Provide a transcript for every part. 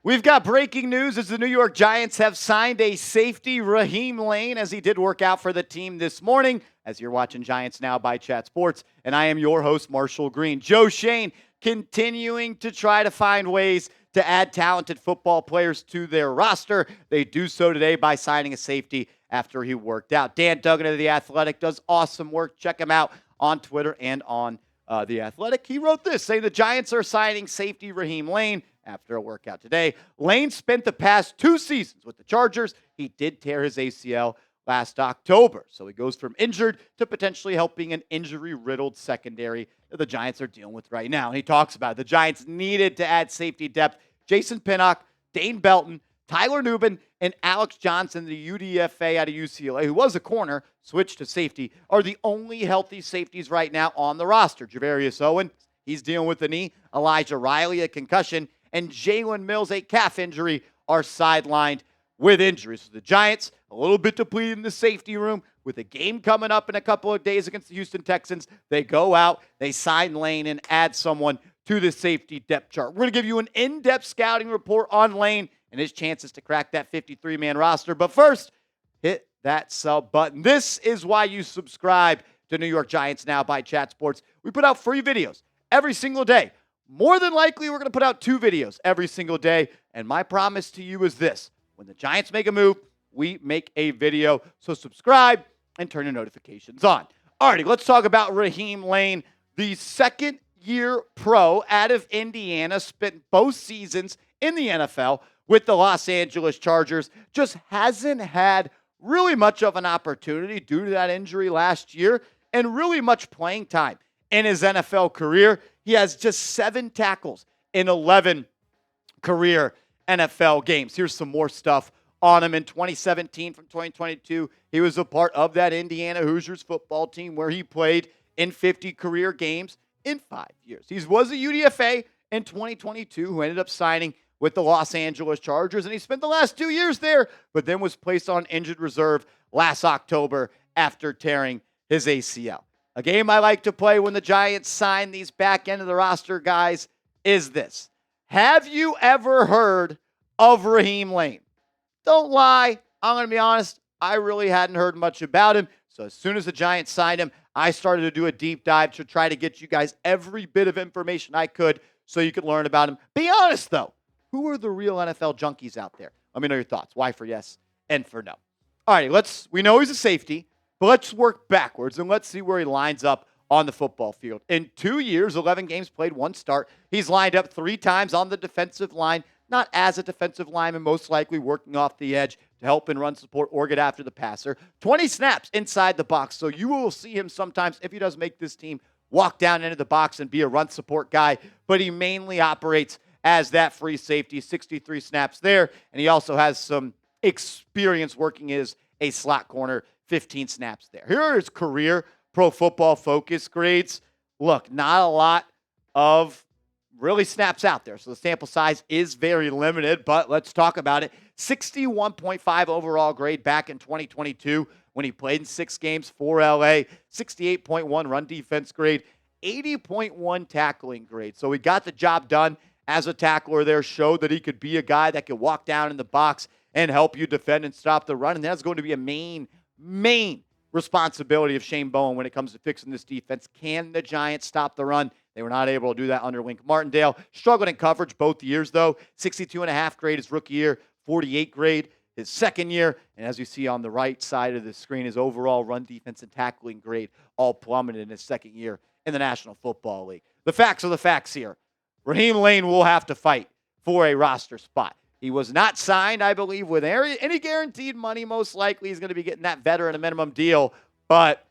We've got breaking news as the New York Giants have signed a safety, Raheem Layne, as he did work out for the team this morning. As you're watching Giants Now by Chat Sports, and I am your host, Marshall Green. Joe Schoen continuing to try to find ways to add talented football players to their roster. They do so today by signing a safety after he worked out. Dan Duggan of The Athletic does awesome work. Check him out on Twitter and on The Athletic. He wrote this, saying the Giants are signing safety Raheem Layne after a workout today. Layne spent the past 2 seasons with the Chargers. He did tear his ACL last October. So he goes from injured to potentially helping an injury-riddled secondary that the Giants are dealing with right now. And he talks about it. The Giants needed to add safety depth. Jason Pinnock, Dane Belton, Tyler Nubin, and Alex Johnson, the UDFA out of UCLA, who was a corner, switched to safety, are the only healthy safeties right now on the roster. Javarius Owen, he's dealing with the knee. Elijah Riley, a concussion. And Jalen Mills, a calf injury, are sidelined with injuries. So the Giants, a little bit depleted in the safety room. With a game coming up in a couple of days against the Houston Texans, they go out, they sign Layne, and add someone to the safety depth chart. We're going to give you an in-depth scouting report on Layne and his chances to crack that 53-man roster. But first, hit that sub button. This is why you subscribe to New York Giants Now by Chat Sports. We put out free videos every single day. More than likely, we're going to put out 2 videos every single day. And my promise to you is this. When the Giants make a move, we make a video. So subscribe and turn your notifications on. Alrighty, let's talk about Raheem Layne, the second-year pro out of Indiana, spent both seasons in the NFL with the Los Angeles Chargers. Just hasn't had really much of an opportunity due to that injury last year and really much playing time in his NFL career. He has just 7 tackles in 11 career NFL games. Here's some more stuff on him. In 2017 from 2022, he was a part of that Indiana Hoosiers football team where he played in 50 career games in 5 years. He was a UDFA in 2022 who ended up signing with the Los Angeles Chargers, and he spent the last 2 years there, but then was placed on injured reserve last October after tearing his ACL. A game I like to play when the Giants sign these back end of the roster guys is this. Have you ever heard of Raheem Layne? Don't lie. I'm going to be honest. I really hadn't heard much about him. So as soon as the Giants signed him, I started to do a deep dive to try to get you guys every bit of information I could so you could learn about him. Be honest, though. Who are the real NFL junkies out there? Let me know your thoughts. Why for yes and for no. All right, we know he's a safety. But let's work backwards and let's see where he lines up on the football field. In 2 years, 11 games played, 1 start. He's lined up 3 times on the defensive line, not as a defensive lineman, most likely working off the edge to help in run support or get after the passer. 20 snaps inside the box. So you will see him sometimes, if he does make this team, walk down into the box and be a run support guy. But he mainly operates as that free safety, 63 snaps there. And he also has some experience working as a slot corner, 15 snaps there. Here are his career Pro Football Focus grades. Look, not a lot of really snaps out there. So the sample size is very limited, but let's talk about it. 61.5 overall grade back in 2022 when he played in 6 games for LA. 68.1 run defense grade. 80.1 tackling grade. So he got the job done as a tackler there, showed that he could be a guy that could walk down in the box and help you defend and stop the run. And that's going to be a main responsibility of Shane Bowen when it comes to fixing this defense. Can the Giants stop the run? They were not able to do that under Wink Martindale. Struggled in coverage both years, though. 62.5 grade his rookie year, 48 grade his second year. And as you see on the right side of the screen, his overall run defense and tackling grade all plummeted in his second year in the National Football League. The facts are the facts here. Raheem Layne will have to fight for a roster spot. He was not signed, I believe, with any guaranteed money. Most likely he's going to be getting that veteran a minimum deal. But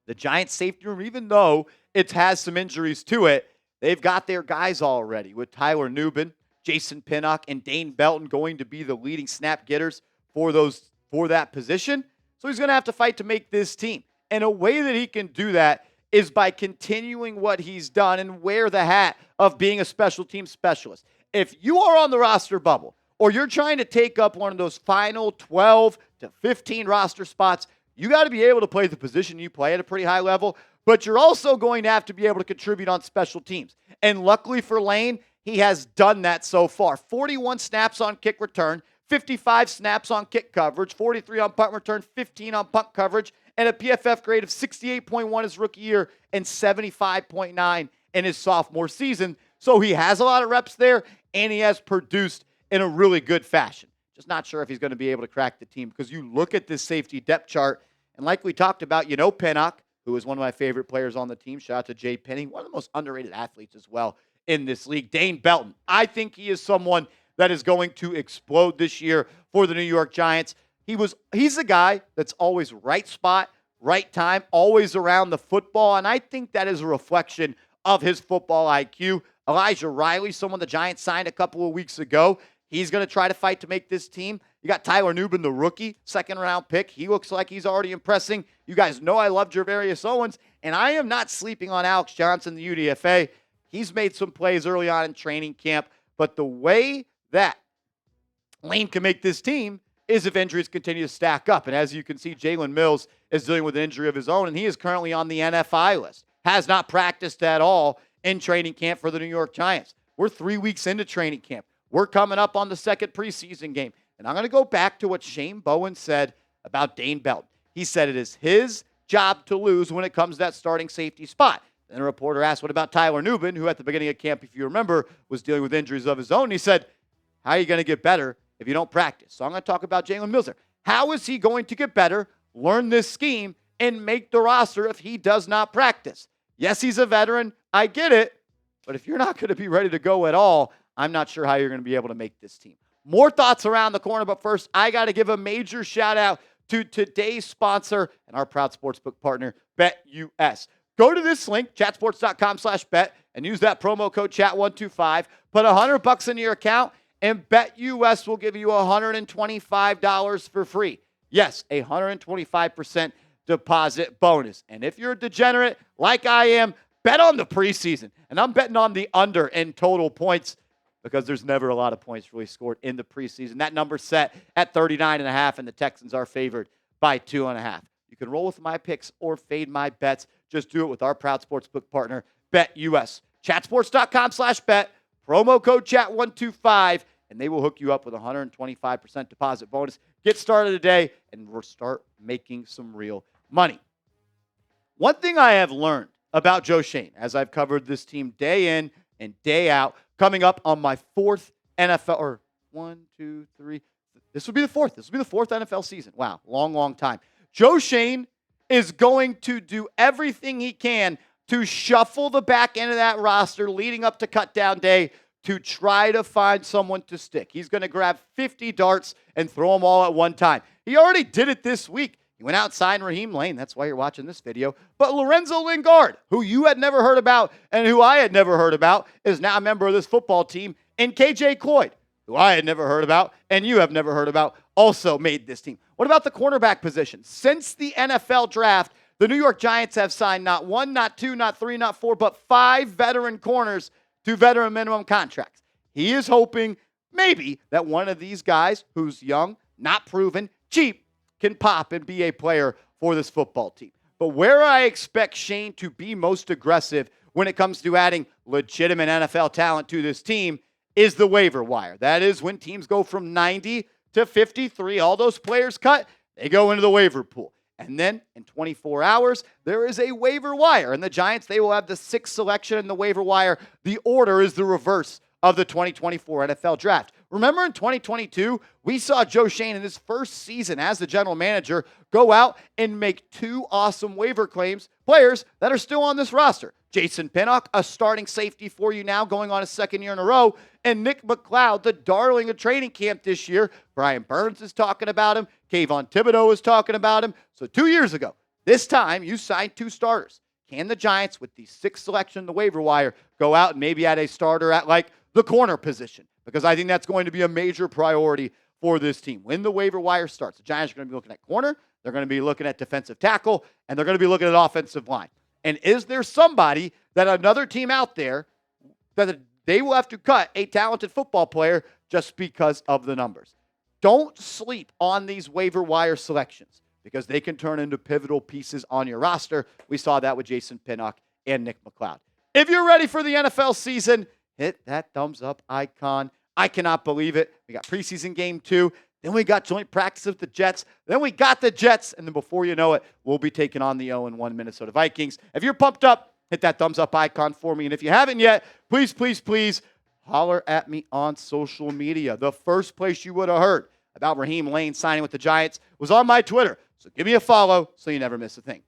the Giants safety room, even though it has some injuries to it, they've got their guys already with Tyler Nubin, Jason Pinnock, and Dane Belton going to be the leading snap getters for that position. So he's going to have to fight to make this team. And a way that he can do that is by continuing what he's done and wear the hat of being a special team specialist. If you are on the roster bubble or you're trying to take up one of those final 12 to 15 roster spots, you got to be able to play the position you play at a pretty high level, but you're also going to have to be able to contribute on special teams. And luckily for Layne, he has done that so far. 41 snaps on kick return, 55 snaps on kick coverage, 43 on punt return, 15 on punt coverage, and a PFF grade of 68.1 his rookie year and 75.9 in his sophomore season. So he has a lot of reps there, and he has produced in a really good fashion. Just not sure if he's going to be able to crack the team, because you look at this safety depth chart, and like we talked about, Pinnock, who is one of my favorite players on the team. Shout out to Jay Penny, one of the most underrated athletes as well in this league. Dane Belton, I think he is someone that is going to explode this year for the New York Giants. He's a guy that's always right spot, right time, always around the football, and I think that is a reflection of his football IQ. Elijah Riley, someone the Giants signed a couple of weeks ago. He's going to try to fight to make this team. You got Tyler Nubin, the rookie, second-round pick. He looks like he's already impressing. You guys know I love Jervarius Owens, and I am not sleeping on Alex Johnson, the UDFA. He's made some plays early on in training camp, but the way that Lane can make this team is if injuries continue to stack up. And as you can see, Jalen Mills is dealing with an injury of his own, and he is currently on the NFI list. Has not practiced at all in training camp for the New York Giants. We're 3 weeks into training camp. We're coming up on the second preseason game. And I'm going to go back to what Shane Bowen said about Dane Belton. He said it is his job to lose when it comes to that starting safety spot. Then a reporter asked, what about Tyler Nubin, who at the beginning of camp, if you remember, was dealing with injuries of his own. And he said, how are you going to get better if you don't practice? So I'm going to talk about Jalen Mills there. How is he going to get better, learn this scheme, and make the roster if he does not practice? Yes, he's a veteran. I get it. But if you're not going to be ready to go at all, I'm not sure how you're going to be able to make this team. More thoughts around the corner, but first, I got to give a major shout-out to today's sponsor and our proud sportsbook partner, BetUS. Go to this link, chatsports.com/bet, and use that promo code chat125. Put $100 into your account, and BetUS will give you $125 for free. Yes, a 125% deposit bonus. And if you're a degenerate like I am, bet on the preseason. And I'm betting on the under in total points, because there's never a lot of points really scored in the preseason. That number's set at 39.5, and the Texans are favored by 2.5. You can roll with my picks or fade my bets. Just do it with our proud sportsbook partner, BetUS. Chatsports.com/bet, promo code chat125, and they will hook you up with a 125% deposit bonus. Get started today, and we'll start making some real money. One thing I have learned about Joe Schoen, as I've covered this team day in and day out, coming up on my fourth NFL, or 1, 2, 3. This will be the fourth. This will be the fourth NFL season. Wow, long, long time. Joe Schoen is going to do everything he can to shuffle the back end of that roster leading up to cutdown day to try to find someone to stick. He's going to grab 50 darts and throw them all at one time. He already did it this week. He went out and signed Raheem Lane. That's why you're watching this video. But Lorenzo Lingard, who you had never heard about and who I had never heard about, is now a member of this football team. And KJ Cloyd, who I had never heard about and you have never heard about, also made this team. What about the cornerback position? Since the NFL draft, the New York Giants have signed not 1, not 2, not 3, not 4, but 5 veteran corners to veteran minimum contracts. He is hoping maybe that one of these guys who's young, not proven, cheap, can pop and be a player for this football team. But where I expect Schoen to be most aggressive when it comes to adding legitimate NFL talent to this team is the waiver wire. That is when teams go from 90 to 53, all those players cut, they go into the waiver pool. And then in 24 hours, there is a waiver wire. And the Giants, they will have the 6th selection in the waiver wire. The order is the reverse of the 2024 NFL Draft. Remember in 2022, we saw Joe Schoen in his first season as the general manager go out and make 2 awesome waiver claims, players that are still on this roster. Jason Pinnock, a starting safety for you now, going on his 2nd year in a row, and Nick McLeod, the darling of training camp this year. Brian Burns is talking about him. Kayvon Thibodeau is talking about him. So 2 years ago, this time you signed 2 starters. Can the Giants, with the 6th selection in the waiver wire, go out and maybe add a starter at like the corner position? Because I think that's going to be a major priority for this team. When the waiver wire starts, the Giants are going to be looking at corner, they're going to be looking at defensive tackle, and they're going to be looking at offensive line. And is there somebody that another team out there that they will have to cut a talented football player just because of the numbers? Don't sleep on these waiver wire selections, because they can turn into pivotal pieces on your roster. We saw that with Jason Pinnock and Nick McLeod. If you're ready for the NFL season, hit that thumbs up icon. I cannot believe it. We got preseason game 2. Then we got joint practice with the Jets. Then we got the Jets. And then before you know it, we'll be taking on the 0-1 Minnesota Vikings. If you're pumped up, hit that thumbs up icon for me. And if you haven't yet, please, please, please holler at me on social media. The first place you would have heard about Raheem Layne signing with the Giants was on my Twitter. So give me a follow so you never miss a thing.